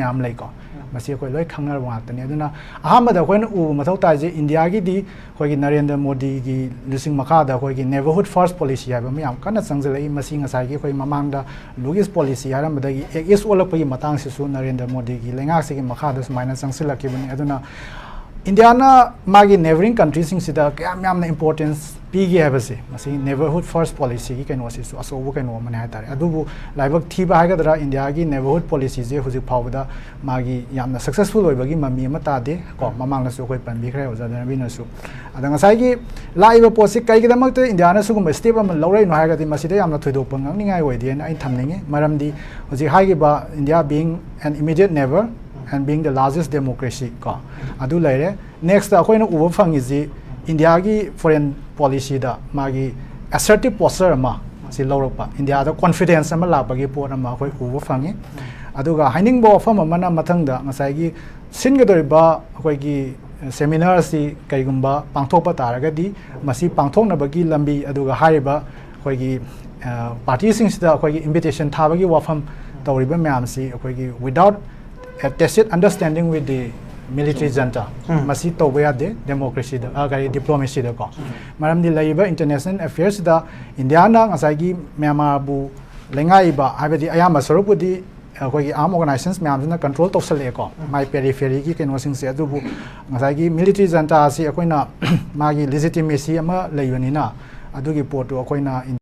ma'am लेको मसी कोई लोई खंगर वातने अदुना अहमद कोई उ मथौ ताजे इंडिया की दी कोई नरेंद्र मोदी की लिसिंग मखादा कोई नेबरहुड फर्स्ट पॉलिसी है मैम कन संजलई मसी ngасai की कोई ममांगदा लुगिस पॉलिसी है मदगी एक इस ओलपगी मतंग सिसु नरेंद्र मोदी की लेंगा से मखादा सुमाइना संगसिलकिबनी अदुना इंडिया मागी नेबरिंग कंट्रीसिंग सिदा क्याम यामना इंपोर्टेंस पीगे हैबसे मसी नेबरहुड फर्स्ट पॉलिसी की कैनो सिसु असोबो कैनो मने हातारे अदुबु लाइबक थीबा हागदरा इंडिया की नेबरहुड पॉलिसी जे हुजिक फावदा मागी यामना सक्सेसफुल होइबगी मम्मी अमा तादे को ममांगनसु कोई पनबिखरे ओजादनबिनसु अदा ngасai की लाइबा पोसि कैगिदमकते इंडिया ना सुगुम स्टेप अमा लौरै नो हागदि मसिदे यामना थोइदोप ngangningai ओइदियन आइ थमनिंगे मरमदि हुजिक हागिबा India being an immediate neighbour and being the largest democracy ko adu laire next da koina uba phangi ji india gi foreign policy da magi assertive posture ma si lawrapa india da confidence ama la bagi pot ama koi uba phangi aduga haining bo fam amana mathang da ngasai gi singedoriba koi gi seminar si kaigumba pangthokpa taragadi masi pangthokna bagi lambi aduga hariba koi gi party sing sida koi gi invitation thabagi wafam tawriba myam si koi gi without a tacit understanding with the military junta masi tawya de democracy da agari diplomacy da ko maram di laiba international affairs da india na ngasai gi myanmar bu lengai ba habedi ayama sarup di koi gi arm organizations myam na control tawsale ko my periphery gi keno sing se adu bu ngasai gi military junta si akoina magi legitimacy ama laibani na adugi pot akoina